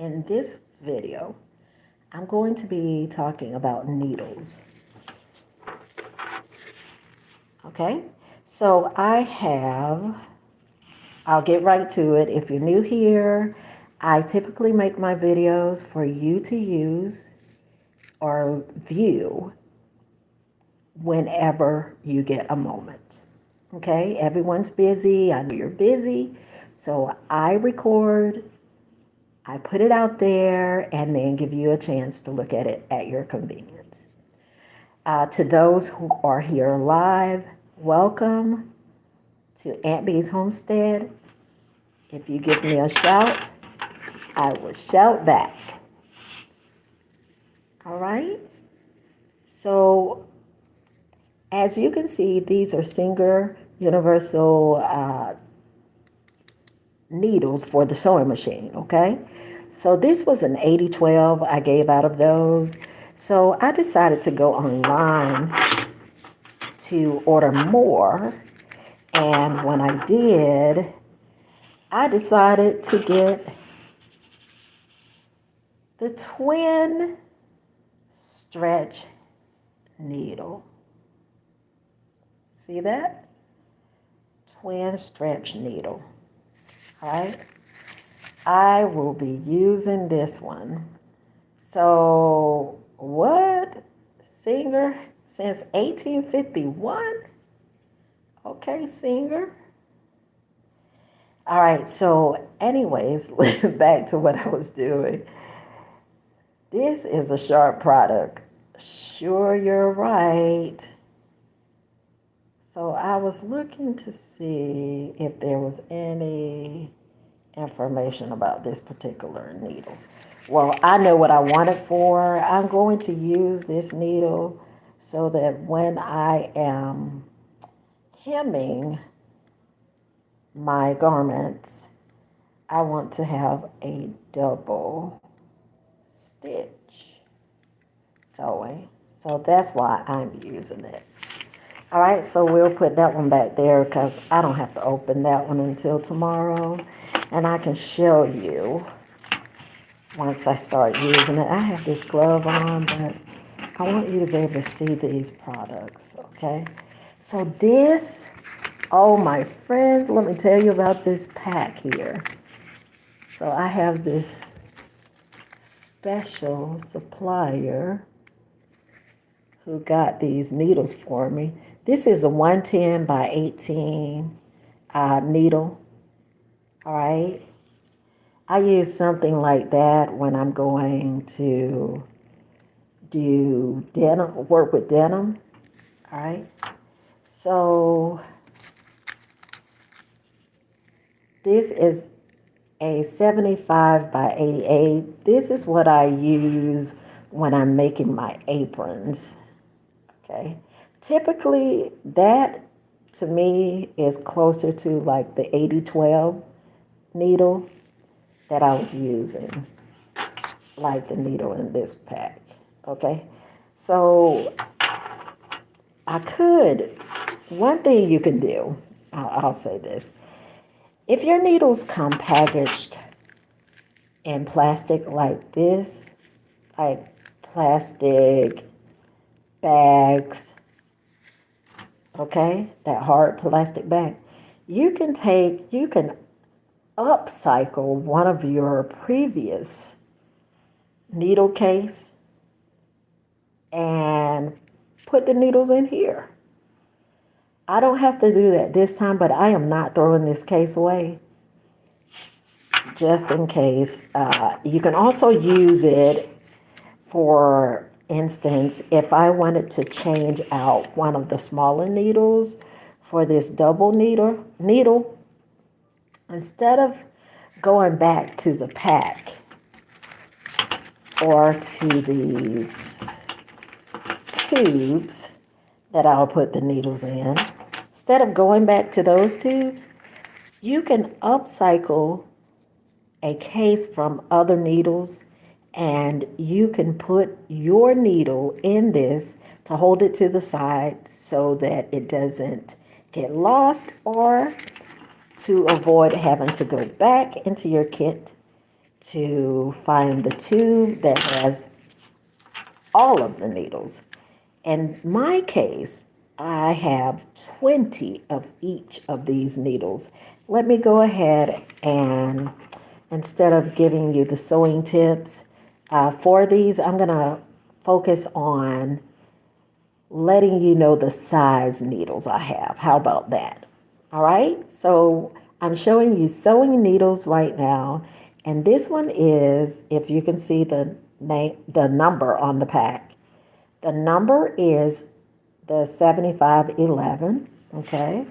In this video, I'm going to be talking about needles. Okay, so I'll get right to it. If you're new here, I typically make my videos for you to use or view whenever you get a moment. Okay, everyone's busy. I know you're busy. So I record, I put it out there, and then give you a chance to look at it at your convenience. To those who are here live, welcome to Aunt B's Homestead. If you give me a shout, I will shout back. All right? So, as you can see, these are Singer Universal needles for the sewing machine, okay? So this was an 80-12 I gave out of those. So I decided to go online to order more. And when I did, I decided to get the twin stretch needle. See that? Twin stretch needle. All right. I will be using this one. So what? Singer since 1851? Okay, Singer. All right, so anyways, back to what I was doing. This is a sharp product. Sure, you're right. So I was looking to see if there was any information about this particular needle. Well, I know what I want it for. I'm going to use this needle so that when I am hemming my garments, I want to have a double stitch going. So that's why I'm using it. All right, so we'll put that one back there because I don't have to open that one until tomorrow. And I can show you once I start using it. I have this glove on, but I want you to be able to see these products, okay? So this, oh my friends, let me tell you about this pack here. So I have this special supplier who got these needles for me. This is a 110 by 18 needle. All right. I use something like that when I'm going to do denim, work with denim. All right. So this is a 75 by 88. This is what I use when I'm making my aprons. Okay. Typically, that to me is closer to like the 80-12 needle that I was using, like the needle in this pack. Okay. So one thing you can do, I'll say this. If your needles come packaged in plastic like this, like plastic bags, okay, that hard plastic bag, you can upcycle one of your previous needle case and put the needles in here. I don't have to do that this time, but I am not throwing this case away just in case. You can also use it, for instance, if I wanted to change out one of the smaller needles for this double needle, instead of going back to the pack or to these tubes that I'll put the needles in, instead of going back to those tubes, you can upcycle a case from other needles, and you can put your needle in this to hold it to the side so that it doesn't get lost, or to avoid having to go back into your kit to find the tube that has all of the needles. In my case, I have 20 of each of these needles. Let me go ahead and instead of giving you the sewing tips for these, I'm going to focus on letting you know the size needles I have. How about that? All right, so I'm showing you sewing needles right now, and this one is, if you can see the name, the number on the pack. The number is the 7511, okay?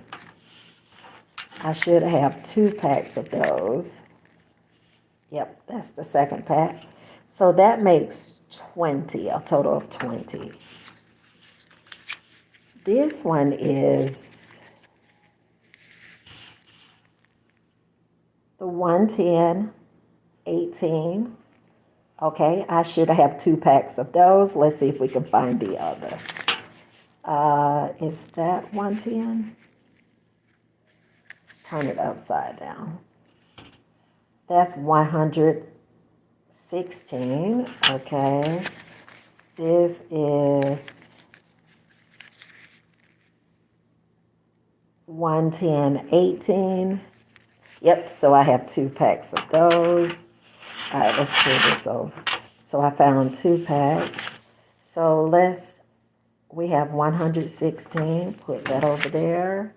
I should have 2 packs of those. Yep, that's the second pack. So that makes 20, a total of 20. This one is the 110, 18. Okay, I should have 2 packs of those. Let's see if we can find the other. Is that 110? Let's turn it upside down. That's 116. Okay. This is 110, 18. Yep, so I have 2 packs of those. All right, let's pull this over. So I found 2 packs. So we have 116. Put that over there.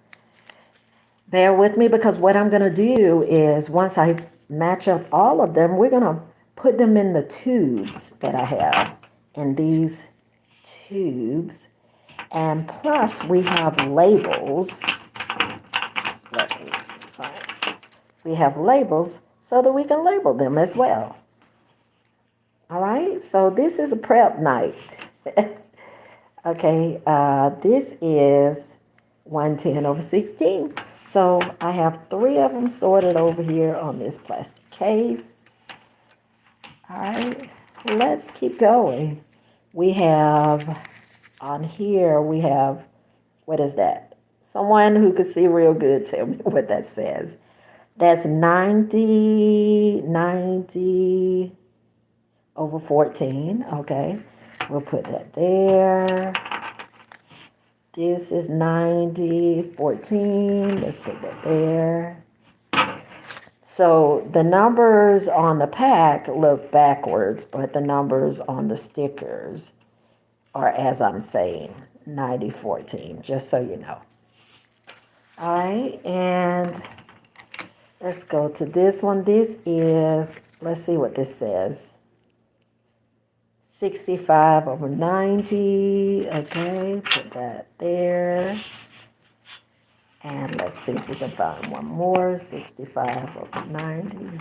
Bear with me because what I'm going to do is once I match up all of them, we're going to put them in the tubes that I have. In these tubes. And plus we have labels. Let me find. We have labels so that we can label them as well. All right, so this is a prep night. Okay, this is 110/16. So I have 3 of them sorted over here on this plastic case. All right, let's keep going. We have on here, we have, what is that? Someone who could see real good, tell me what that says. That's 90/14. Okay, we'll put that there. This is 90/14. Let's put that there. So the numbers on the pack look backwards, but the numbers on the stickers are, as I'm saying, 90/14, just so you know. All right, and let's go to this one. This is, let's see what this says. 65/90. Okay, put that there. And let's see if we can find one more. 65/90.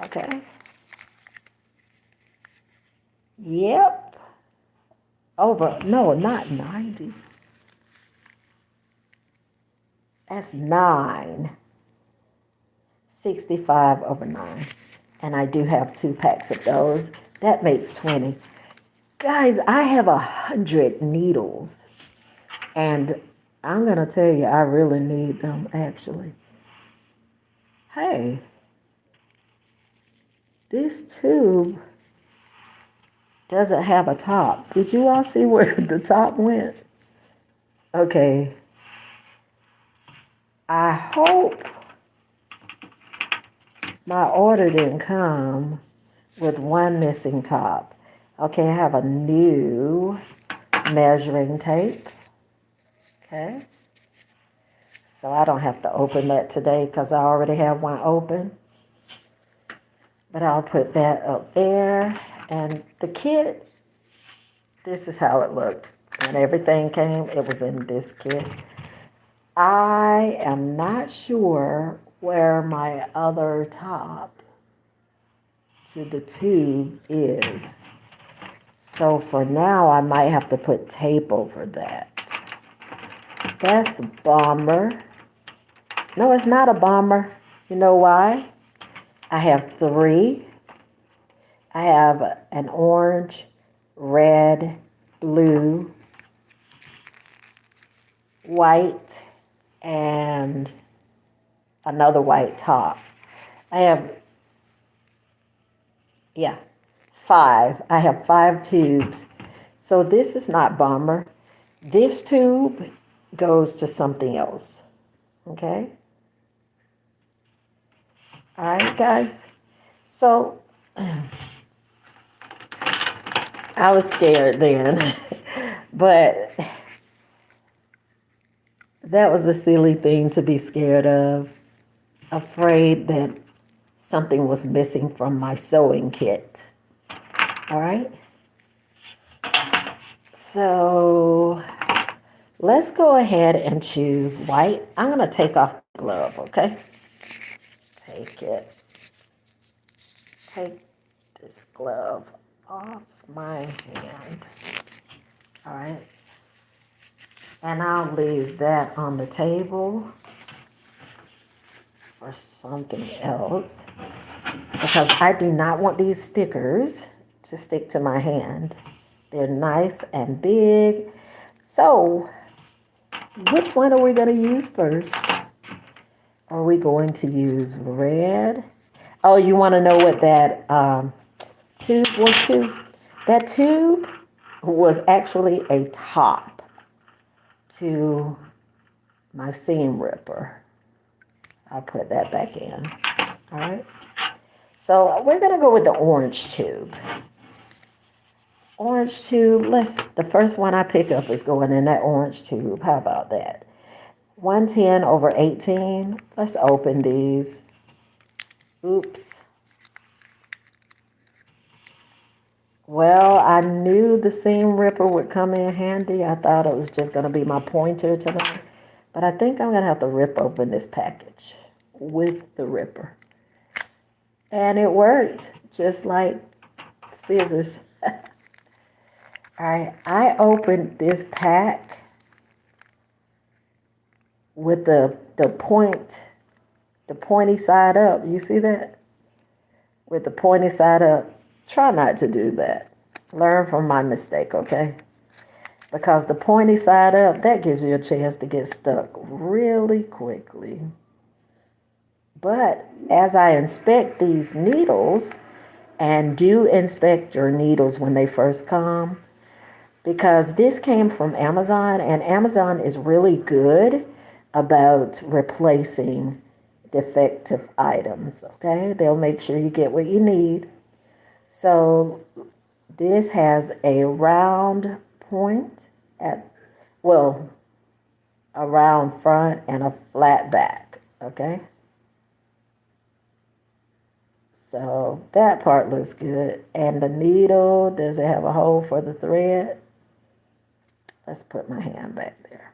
Okay. Yep. No, not 90. That's 9. 65/9. And I do have 2 packs of those. That makes 20. Guys, I have 100 needles. And I'm going to tell you, I really need them, actually. Hey, this tube doesn't have a top. Did you all see where the top went? Okay. I hope my order didn't come with one missing top. Okay, I have a new measuring tape. Okay. So I don't have to open that today because I already have one open. But I'll put that up there. And the kit, this is how it looked. When everything came, it was in this kit. I am not sure where my other top to the tube is. So for now, I might have to put tape over that. That's a bummer. No, it's not a bummer. You know why? I have 3. I have an orange, red, blue, white, and another white top. I have, yeah, five. I have five tubes. So this is not bomber. This tube goes to something else. Okay? All right, guys. So I was scared then, but that was a silly thing to be scared of. Afraid that something was missing from my sewing kit. All right. So let's go ahead and choose white. I'm going to take off the glove, okay? Take it. Take this glove off my hand. All right. And I'll leave that on the table for something else because I do not want these stickers to stick to my hand. They're nice and big. So, which one are we going to use first? Are we going to use red? Oh, you want to know what that tube was too? That tube was actually a top to my seam ripper. I'll put that back in. All right. So we're going to go with the orange tube. Orange tube, the first one I pick up is going in that orange tube. How about that? 110 over 18. Let's open these. Oops. Well, I knew the seam ripper would come in handy. I thought it was just going to be my pointer tonight. But I think I'm going to have to rip open this package with the ripper. And it worked, just like scissors. All right, I opened this pack with the pointy side up. You see that? With the pointy side up. Try not to do that. Learn from my mistake, okay? Because the pointy side up, that gives you a chance to get stuck really quickly. But as I inspect these needles, and do inspect your needles when they first come, because this came from Amazon, and Amazon is really good about replacing defective items, okay? They'll make sure you get what you need. So this has a round point a round front and a flat back, okay? So that part looks good. And the needle, does it have a hole for the thread? Let's put my hand back there.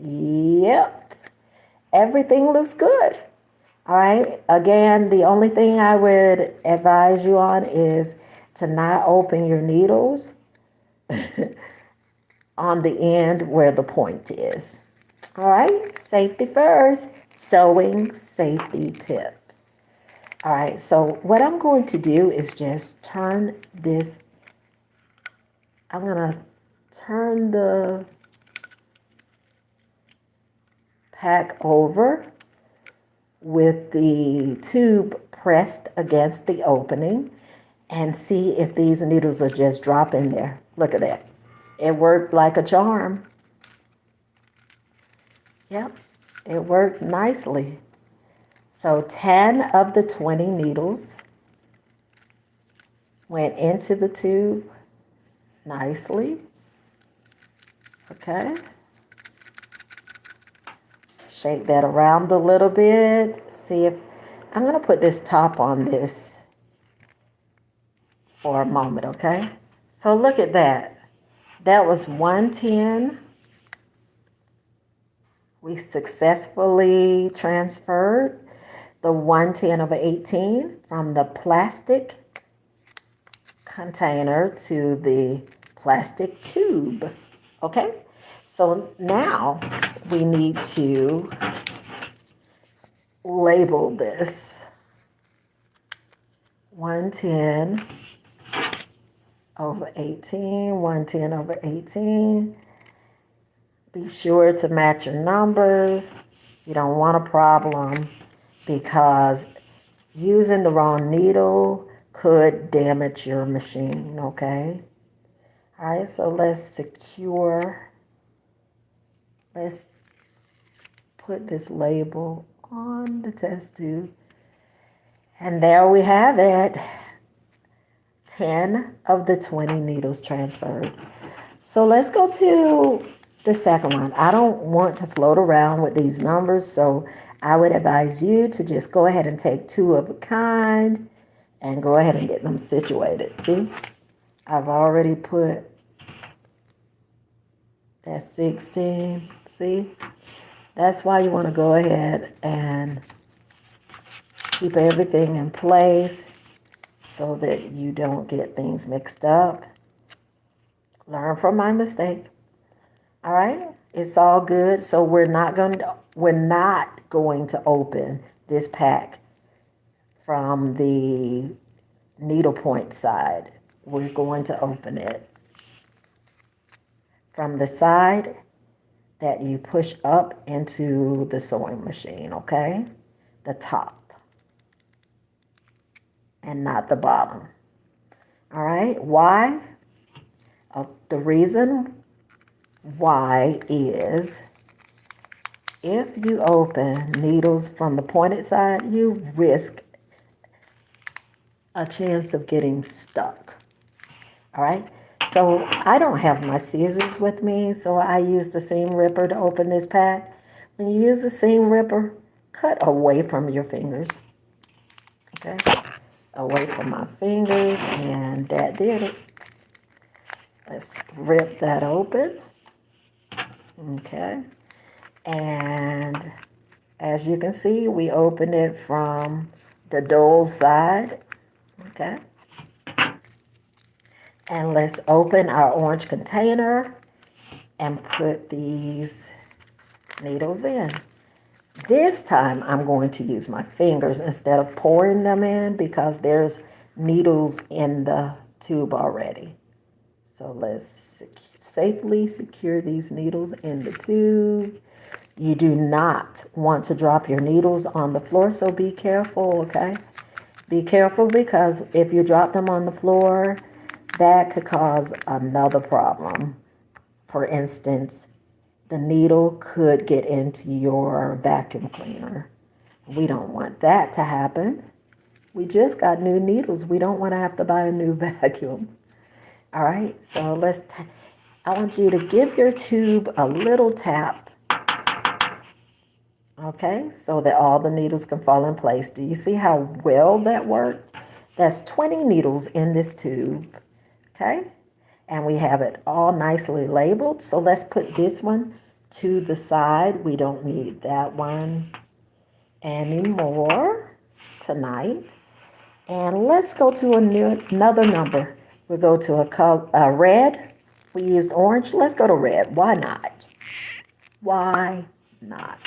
Yep. Everything looks good. All right. Again, the only thing I would advise you on is to not open your needles on the end where the point is. All right. Safety first. Sewing safety tip. All right. So what I'm going to do is just turn this. I'm going to turn the pack over with the tube pressed against the opening and see if these needles are just dropping there. Look at that. It worked like a charm. Yep, it worked nicely. So 10 of the 20 needles went into the tube nicely. Okay. Shake that around a little bit. See if, I'm going to put this top on this for a moment, okay? So look at that. That was 110. We successfully transferred the 110 over 18 from the plastic container to the plastic tube, okay? So now we need to label this 110 over 18, 110 over 18. Be sure to match your numbers. You don't want a problem because Using the wrong needle could damage your machine, okay? All right, so let's put this label on the test tube. And there we have it. 10 of the 20 needles transferred. So let's go to the second one. I don't want to float around with these numbers, so I would advise you to just go ahead and take 2 of a kind and go ahead and get them situated. See, I've already put that 16. See, that's why you want to go ahead and keep everything in place so that you don't get things mixed up. Learn from my mistake. All right, it's all good. So we're not going to open this pack from the needle point side. We're going to open it from the side that you push up into the sewing machine, okay? The top and not the bottom. All right, why? The reason why is if you open needles from the pointed side, you risk a chance of getting stuck. All right, so I don't have my scissors with me, so I use the seam ripper to open this pack. When you use the seam ripper, cut away from your fingers. Okay, away from my fingers, and that did it. Let's rip that open. Okay, and as you can see, we opened it from the dole side. Okay, and let's open our orange container and put these needles in. This time I'm going to use my fingers instead of pouring them in because there's needles in the tube already. So let's safely secure these needles in the tube. You do not want to drop your needles on the floor, so be careful, okay? Be careful because if you drop them on the floor, that could cause another problem. For instance, the needle could get into your vacuum cleaner. We don't want that to happen. We just got new needles. We don't want to have to buy a new vacuum. All right, so I want you to give your tube a little tap, okay, so that all the needles can fall in place. Do you see how well that worked? That's 20 needles in this tube, okay? And we have it all nicely labeled. So let's put this one to the side. We don't need that one anymore tonight. And let's go to another number. We'll go to a red. We used orange. Let's go to red. Why not? Why not?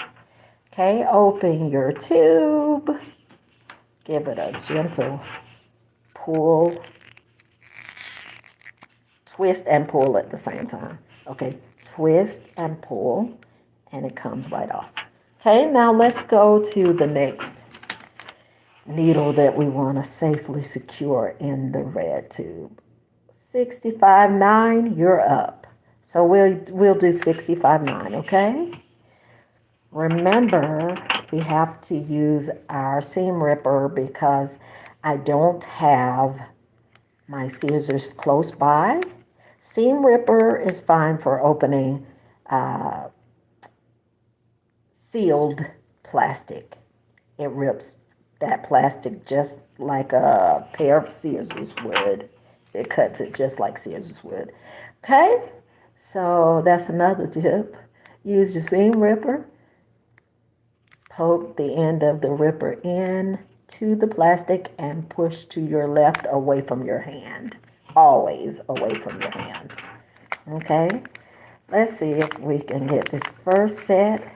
Okay, open your tube. Give it a gentle pull. Twist and pull at the same time. Okay, twist and pull, and it comes right off. Okay, now let's go to the next needle that we want to safely secure in the red tube. 65.9, you're up. So we'll do 65.9, okay? Remember, we have to use our seam ripper because I don't have my scissors close by. Seam ripper is fine for opening sealed plastic. It rips that plastic just like a pair of scissors would. It cuts it just like scissors would. Okay, so that's another tip. Use your seam ripper. Poke the end of the ripper in to the plastic and push to your left away from your hand. Always away from your hand. Okay, let's see if we can get this first set.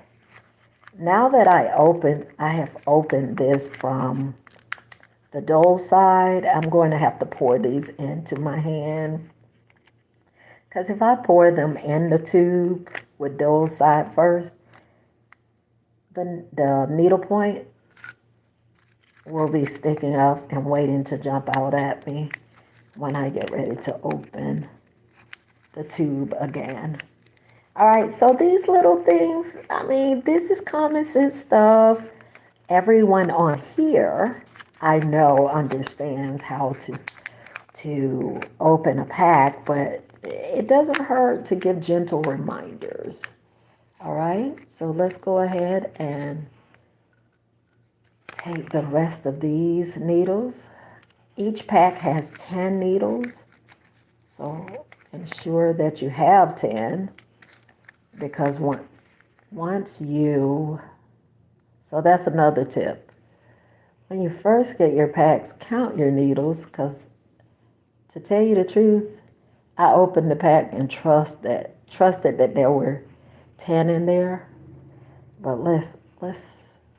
Now that I have opened this from the dole side, I'm going to have to pour these into my hand. Because if I pour them in the tube with dole side first, the needle point will be sticking up and waiting to jump out at me when I get ready to open the tube again. All right, so these little things, I mean, this is common sense stuff. Everyone on here, I know, understands how to open a pack, but it doesn't hurt to give gentle reminders. All right, so let's go ahead and take the rest of these needles. Each pack has 10 needles, so ensure that you have 10, because once you, so that's another tip. When you first get your packs, count your needles, because to tell you the truth, I opened the pack and trusted that there were 10 in there, but let's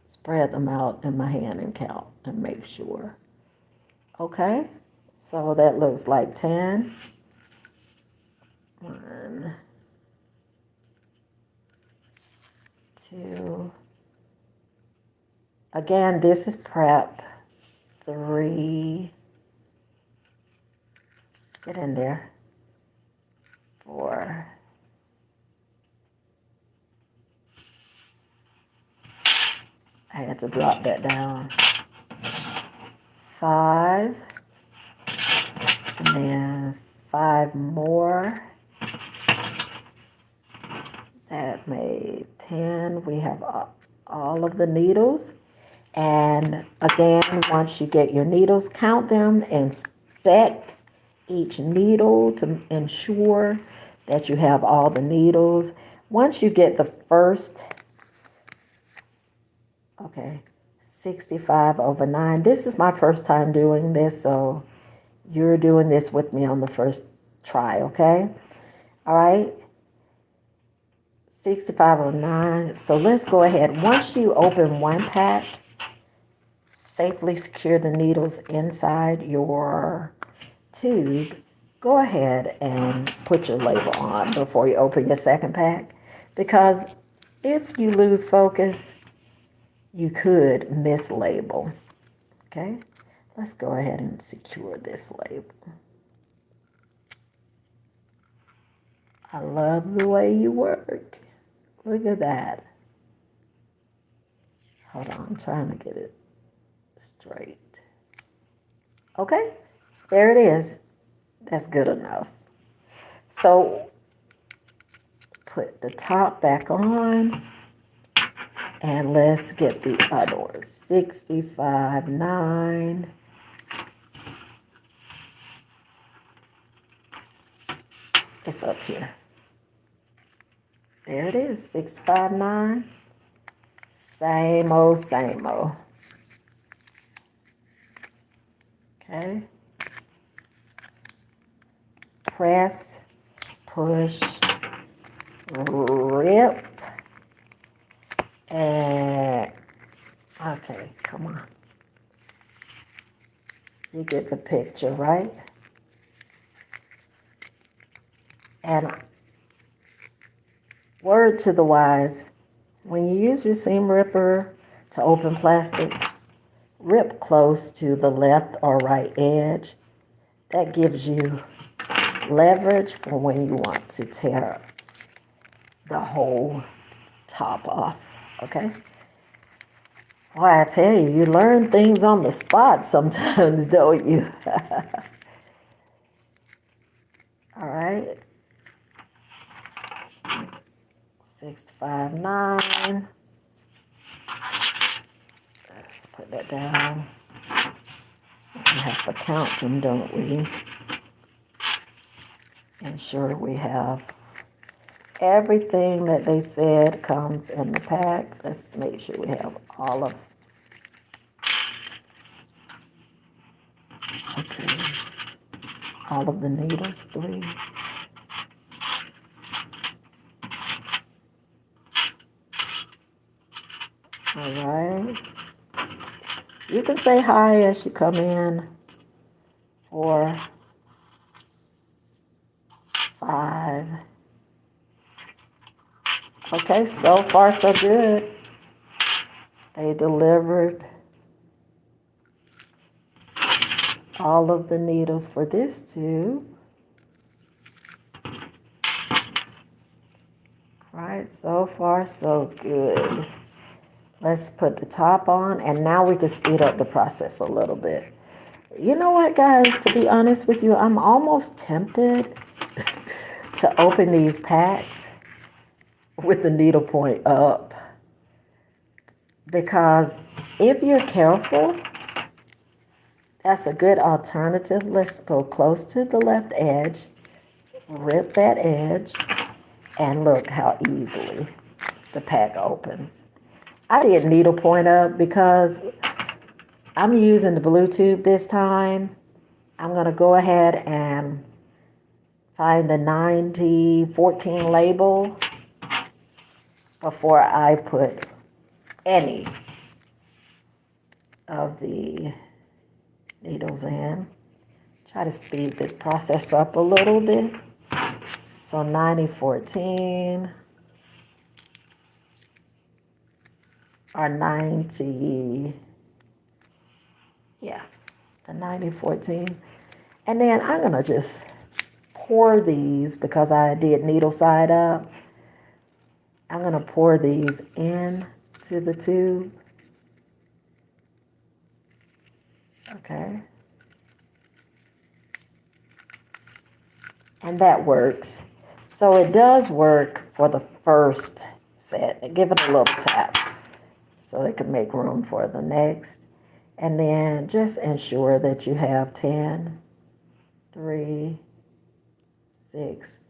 spread them out in my hand and count and make sure. Okay, so that looks like 10. 1, 2. Again, this is prep. 3. Get in there. 4. I had to drop that down. 5. And then 5 more. That made 10. We have all of the needles. And again, once you get your needles, count them, inspect each needle to ensure that you have all the needles. Once you get the first, okay, 65/9. This is my first time doing this, so you're doing this with me on the first try, okay? All right. 65/9. So let's go ahead. Once you open one pack, safely secure the needles inside your tube. Go ahead and put your label on before you open your second pack, because if you lose focus, you could mislabel. Okay, let's go ahead and secure this label. I love the way you work. Look at that. Hold on, I'm trying to get it straight. Okay, there it is. That's good enough. So put the top back on, and let's get the other one. 65/9. It's up here. There it is, 65/9. Same old, same old. Okay. Press, push, rip, and okay, come on. You get the picture, right? And word to the wise, when you use your seam ripper to open plastic, rip close to the left or right edge. That gives you leverage for when you want to tear the whole top off, okay? Boy, I tell you, you learn things on the spot sometimes, don't you? All right. 65/9. Let's put that down. We have to count them, don't we? Ensure we have everything that they said comes in the pack. Let's make sure we have all of, okay, all of the needles, 3. All right. You can say hi as you come in. 4, 5. Okay, so far so good. They delivered all of the needles for this tube. All right, so far so good. Let's put the top on, and now we can speed up the process a little bit. You know what, guys, to be honest with you, I'm almost tempted to open these packs with the needle point up, because if you're careful, that's a good alternative. Let's go close to the left edge, rip that edge, and look how easily the pack opens. I did needle point up because I'm using the blue tube this time. I'm going to go ahead and find the 9014 label before I put any of the needles in. Try to speed this process up a little bit. So 9014 or 90, yeah, the 9014. And then I'm gonna just pour these, because I did needle side up. I'm gonna pour these into the tube. Okay. And that works. So it does work for the first set. Give it a little tap so it can make room for the next. And then just ensure that you have 10, 3, 6,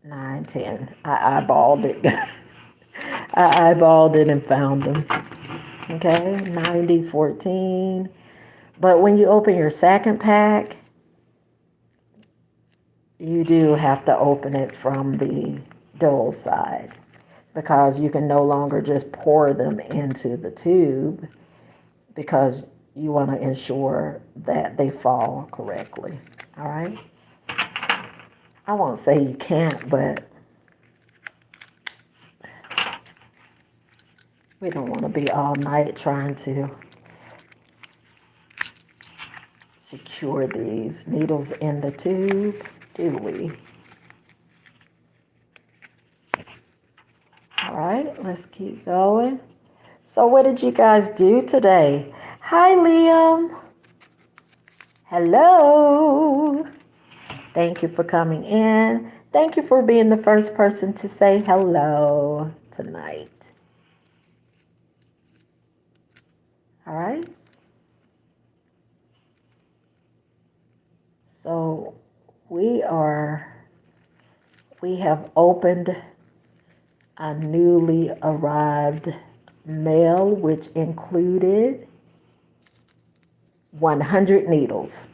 9, 10. I eyeballed it, guys. I eyeballed it and found them. Okay, 9014. But when you open your second pack, you do have to open it from the dull side, because you can no longer just pour them into the tube, because you want to ensure that they fall correctly. All right. I won't say you can't, but we don't want to be all night trying to secure these needles in the tube, do we? All right, let's keep going. So what did you guys do today? Hi, Liam. Hello. Thank you for coming in. Thank you for being the first person to say hello tonight. All right. So we have opened a newly arrived mail, which included 100 needles.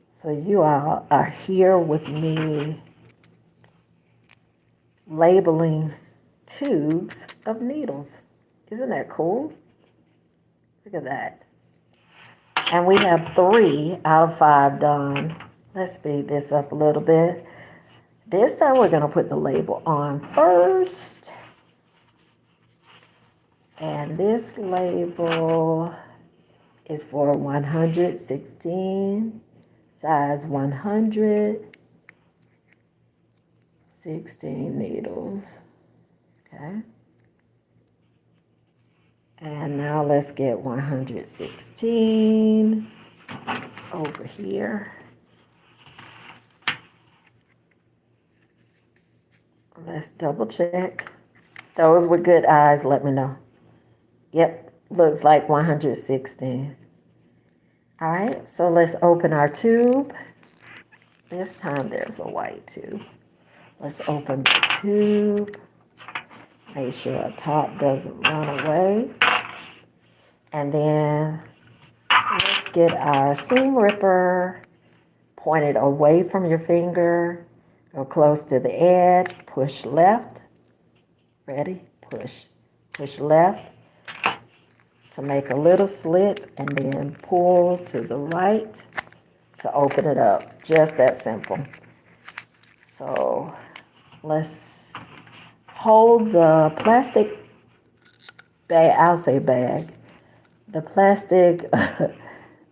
So you all are here with me labeling tubes of needles. Isn't that cool? Look at that. And we have 3 out of 5 done. Let's speed this up a little bit. This time we're going to put the label on first. And this label is for 116, size 100, 16 needles. Okay. And now let's get 116 over here. Let's double check. Those with good eyes, let me know. Yep, looks like 116. All right, so let's open our tube. This time there's a white tube. Let's open the tube. Make sure our top doesn't run away. And then let's get our seam ripper pointed away from your finger. Go close to the edge, push left. Ready? Push. Push left to make a little slit, and then pull to the right to open it up. Just that simple. So let's hold the plastic bag, I'll say bag, the plastic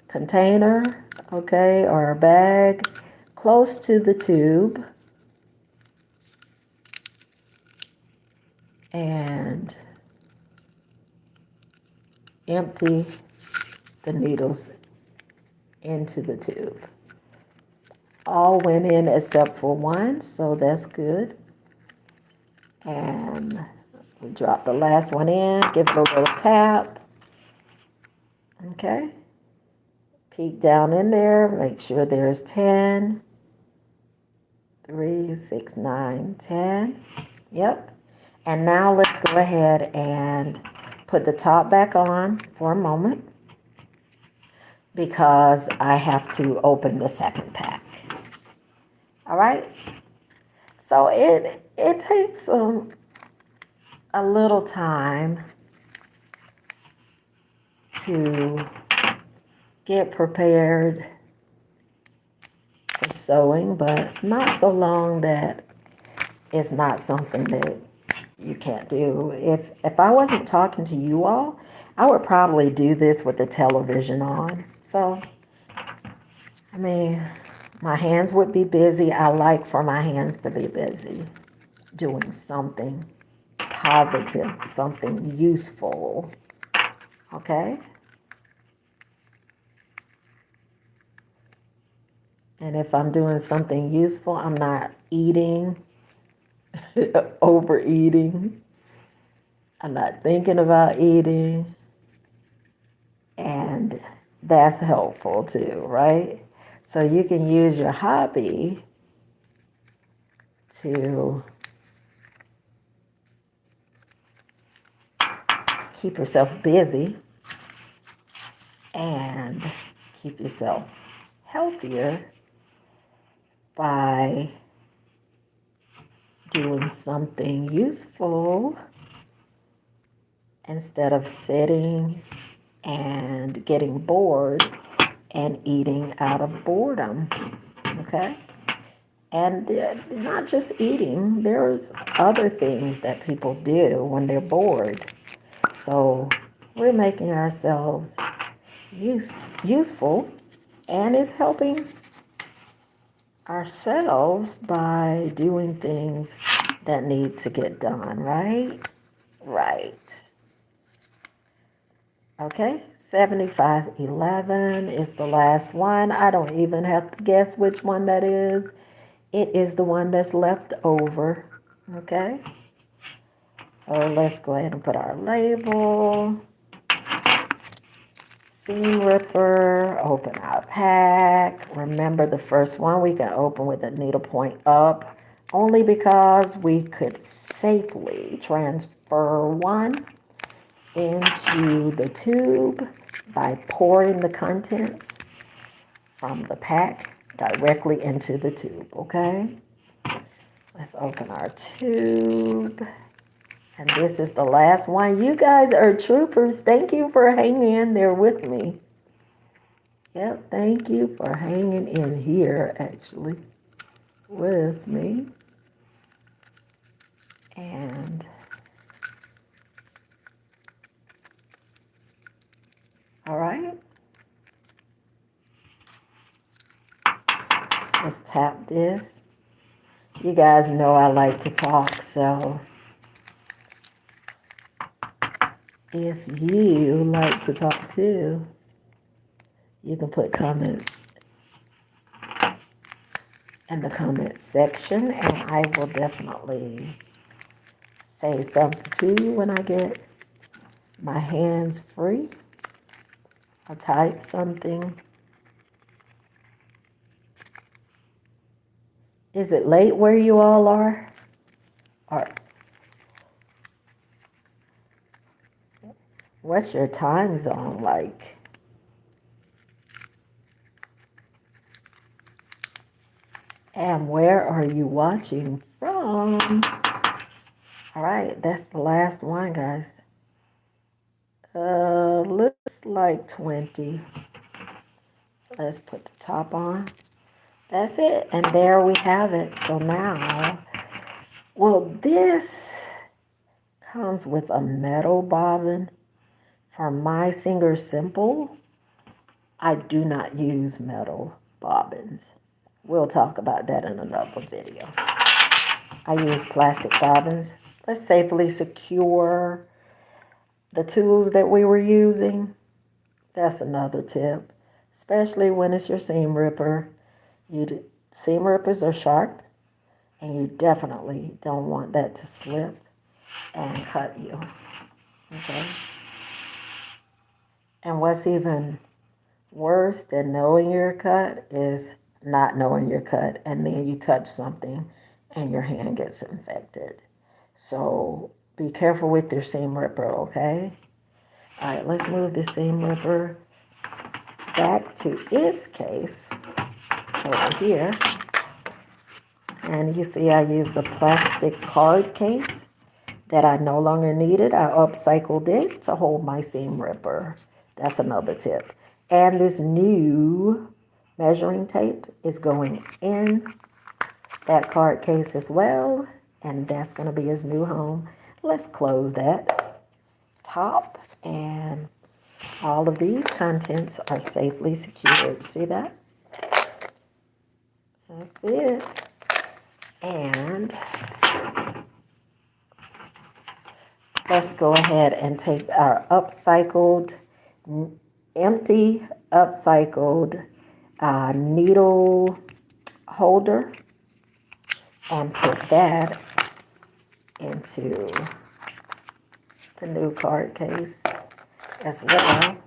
container, okay, or a bag close to the tube, and empty the needles into the tube. All went in except for one, so that's good. And we drop the last one in, give it a little tap. Okay. Peek down in there, make sure there's 10, 3, 6, 9, 10. Yep. And now let's go ahead and put the top back on for a moment because I have to open the second pack. All right. So it takes a little time to get prepared for sewing, but not so long that it's not something that you can't do. If I wasn't talking to you all, I would probably do this with the television on. So, I mean, my hands would be busy. I like for my hands to be busy doing something positive, something useful. Okay? And if I'm doing something useful, I'm not eating, overeating. I'm not thinking about eating. And that's helpful too, right? So you can use your hobby to keep yourself busy and keep yourself healthier by doing something useful instead of sitting and getting bored and eating out of boredom. Okay? And not just eating, there's other things that people do when they're bored. So we're making ourselves useful, and it's helping ourselves by doing things that need to get done, right? Right. Okay, 7511 is the last one. I don't even have to guess which one that is. It is the one that's left over. Okay, so let's go ahead and put our label. Seam ripper, open our pack. Remember, the first one we can open with the needle point up only because we could safely transfer one into the tube by pouring the contents from the pack directly into the tube, okay? Let's open our tube. And this is the last one. You guys are troopers. Thank you for hanging in there with me. Yep, thank you for hanging in here, actually, with me. And all right. Let's tap this. You guys know I like to talk, so if you like to talk too, you can put comments in the comment section, and I will definitely say something to you when I get my hands free. I'll type something. Is it late where you all are? Or what's your time zone like? And where are you watching from? All right, that's the last one, guys. Looks like 20. Let's put the top on. That's it, and there we have it. So now, well, this comes with a metal bobbin from My Singer Simple. I do not use metal bobbins. We'll talk about that in another video. I use plastic bobbins. Let's safely secure the tools that we were using. That's another tip, especially when it's your seam ripper. Seam rippers are sharp, and you definitely don't want that to slip and cut you. Okay? And what's even worse than knowing you're cut is not knowing you're cut, and then you touch something and your hand gets infected. So be careful with your seam ripper, okay? All right, let's move the seam ripper back to its case over here. And you see I used the plastic card case that I no longer needed. I upcycled it to hold my seam ripper. That's another tip. And this new measuring tape is going in that card case as well. And that's going to be his new home. Let's close that top, and all of these contents are safely secured. See that? That's it. And let's go ahead and take our empty upcycled needle holder and put that into the new card case as well.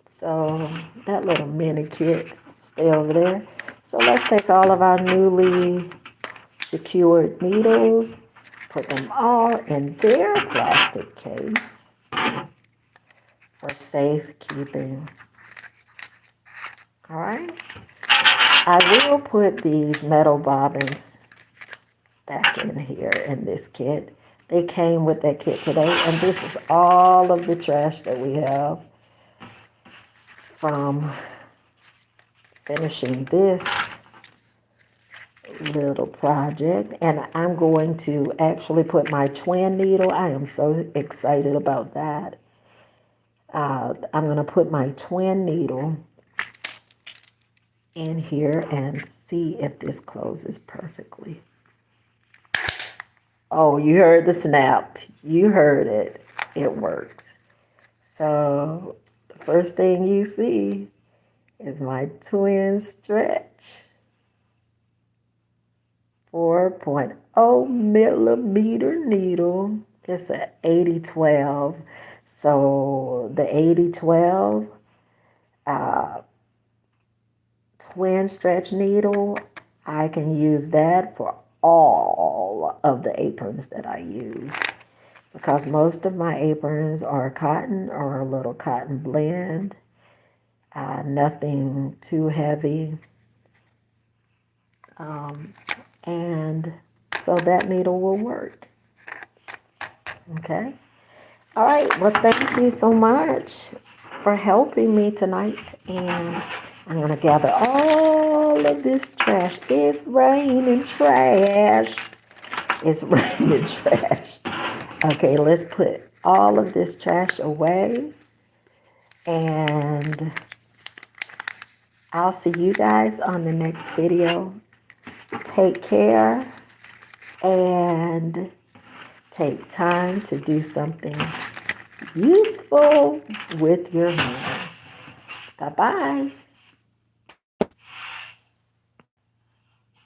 So that little mini kit stay over there. So let's take all of our newly secured needles, put them all in their plastic case for safekeeping. All right. I will put these metal bobbins back in here in this kit. They came with that kit today, and this is all of the trash that we have from finishing this little project. And I'm going to actually put my twin needle. I am so excited about that. I'm going to put my twin needle in here and see if this closes perfectly. Oh, you heard the snap. You heard it. It works. So the first thing you see is my twin stretch 4.0 millimeter needle. It's an 8012. So the 8012 twin stretch needle, I can use that for all of the aprons that I use, because most of my aprons are cotton or a little cotton blend, nothing too heavy, and so that needle will work. Okay. All right. Well, thank you so much for helping me tonight, and I'm going to gather all of this trash. It's raining trash. It's raining trash. Okay, let's put all of this trash away. And I'll see you guys on the next video. Take care and take time to do something useful with your hands. Bye-bye.